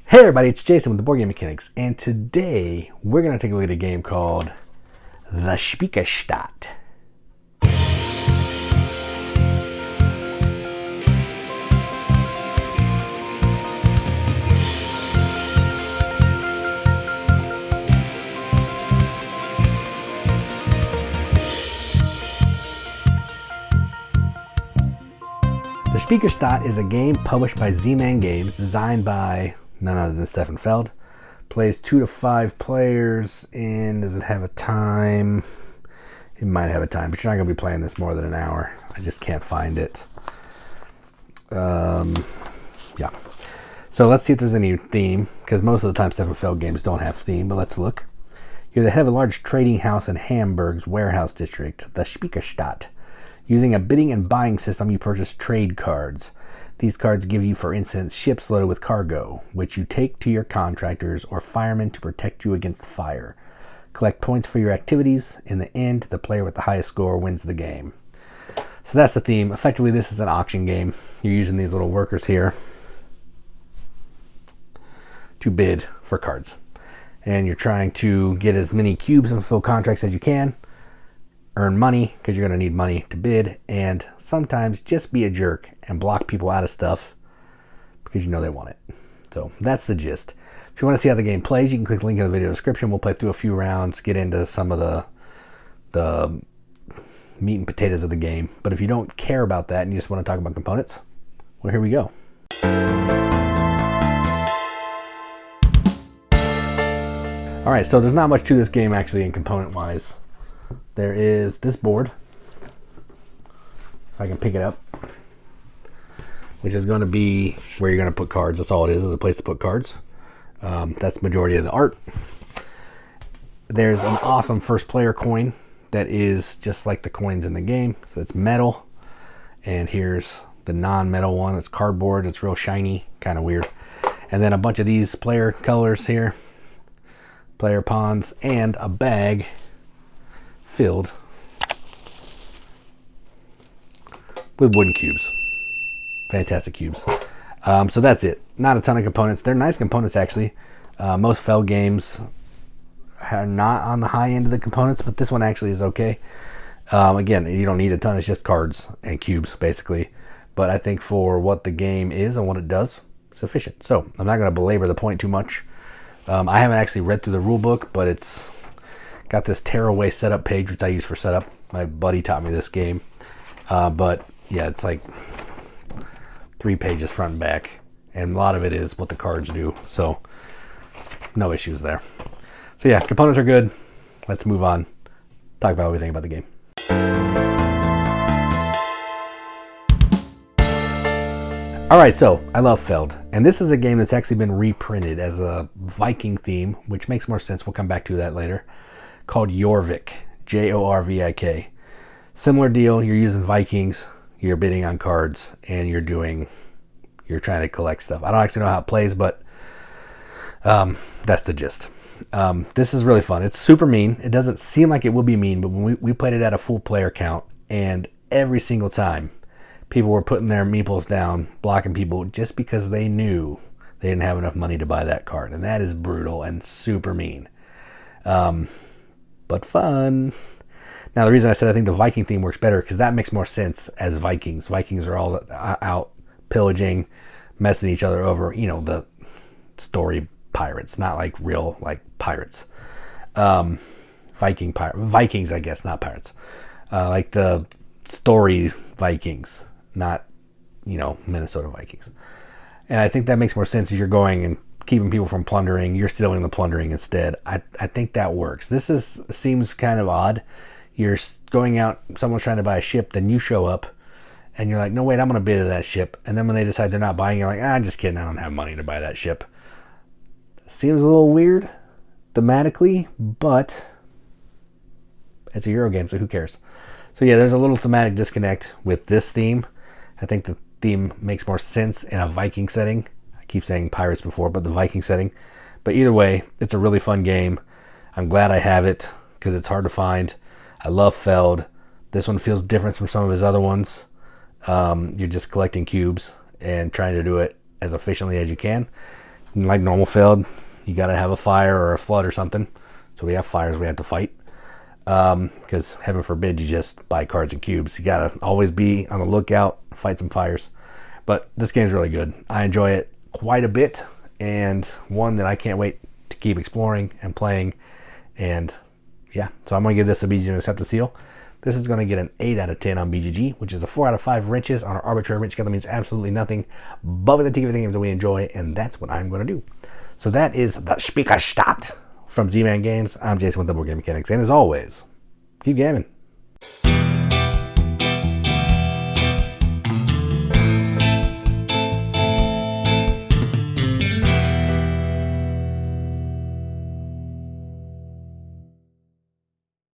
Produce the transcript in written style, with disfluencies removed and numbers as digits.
Hey everybody, it's Jason with the Board Game Mechanics, and today we're going to take a look at a game called the Speicherstadt. The Speicherstadt is a game published by Z-Man Games, designed by none other than Stefan Feld. Plays 2 to 5 players, and does it have a time? It might have a time, but you're not going to be playing this more than an hour. I just can't find it. Yeah. So let's see if there's any theme, because most of the time Stefan Feld games don't have theme, but let's look. You're the head of a large trading house in Hamburg's warehouse district, the Speicherstadt. Using a bidding and buying system, you purchase trade cards. These cards give you, for instance, ships loaded with cargo, which you take to your contractors or firemen to protect you against fire. Collect points for your activities. In the end, the player with the highest score wins the game. So that's the theme. Effectively, this is an auction game. You're using these little workers here to bid for cards. And you're trying to get as many cubes and fulfill contracts as you can. Earn money, because you're going to need money to bid, and sometimes just be a jerk and block people out of stuff because you know they want it. So that's the gist. If you want to see how the game plays, you can click the link in the video description. We'll play through a few rounds, get into some of the meat and potatoes of the game. But if you don't care about that and you just want to talk about components, well, here we go. All right, so there's not much to this game actually in component-wise. There is this board, if I can pick it up, which is going to be where you're going to put cards. That's all it is a place to put cards. That's the majority of the art. There's an awesome first player coin that is just like the coins in the game. So it's metal. And here's the non-metal one. It's cardboard. It's real shiny, kind of weird. And then a bunch of these player colors here, player pawns, and a bag filled with wooden cubes. Fantastic cubes. So that's it. Not a ton of components. They're nice components actually. Most Feld games are not on the high end of the components, but this one actually is okay. Again, you don't need a ton. It's just cards and cubes basically. But I think for what the game is and what it does, sufficient. So I'm not going to belabor the point too much. I haven't actually read through the rule book, but it's got this tearaway setup page, which I use for setup. My buddy taught me this game. But yeah, it's like 3 pages front and back. And a lot of it is what the cards do. So no issues there. So yeah, components are good. Let's move on. Talk about what we think about the game. All right, so I love Feld. And this is a game that's actually been reprinted as a Viking theme, which makes more sense. We'll come back to that later. Called Jorvik, Jorvik. Similar deal. You're using Vikings, you're bidding on cards, and you're trying to collect stuff. I don't actually know how it plays, but that's the gist. This is really fun. It's super mean. It doesn't seem like it will be mean, but when we played it at a full player count, and every single time people were putting their meeples down, blocking people just because they knew they didn't have enough money to buy that card. And that is brutal and super mean. But fun. Now, the reason I said I think the Viking theme works better because that makes more sense as Vikings. Vikings are all out pillaging, messing each other over. You know, the story pirates, not like real like pirates. Vikings, I guess, not pirates. Like the story Vikings, not Minnesota Vikings. And I think that makes more sense as you're going and keeping people from plundering. You're stealing the plundering instead. I think that works. This seems kind of odd. You're going out, someone's trying to buy a ship, then you show up and you're like, no, wait, I'm going to bid to that ship. And then when they decide they're not buying, you're like, I'm just kidding. I don't have money to buy that ship. Seems a little weird thematically, but it's a Euro game, so who cares? So yeah, there's a little thematic disconnect with this theme. I think the theme makes more sense in a Viking setting. I keep saying pirates before, but the Viking setting. But either way, it's a really fun game. I'm glad I have it because it's hard to find. I love Feld. This one feels different from some of his other ones. You're just collecting cubes and trying to do it as efficiently as you can. like normal field, you got to have a fire or a flood or something. So we have fires we have to fight. Because heaven forbid you just buy cards and cubes. You got to always be on the lookout, fight some fires. But this game's really good. I enjoy it quite a bit, and one that I can't wait to keep exploring and playing. And yeah, so I'm going to give this a BGG Accept the Seal. This is going to get an 8 out of 10 on BGG, which is a 4 out of 5 wrenches on our arbitrary wrench scale. That means absolutely nothing, but with the TV games that we enjoy, and that's what I'm going to do. So that is the Speicherstadt from Z-Man Games. I'm Jason with the Boardgame Mechanics, and as always, keep gaming.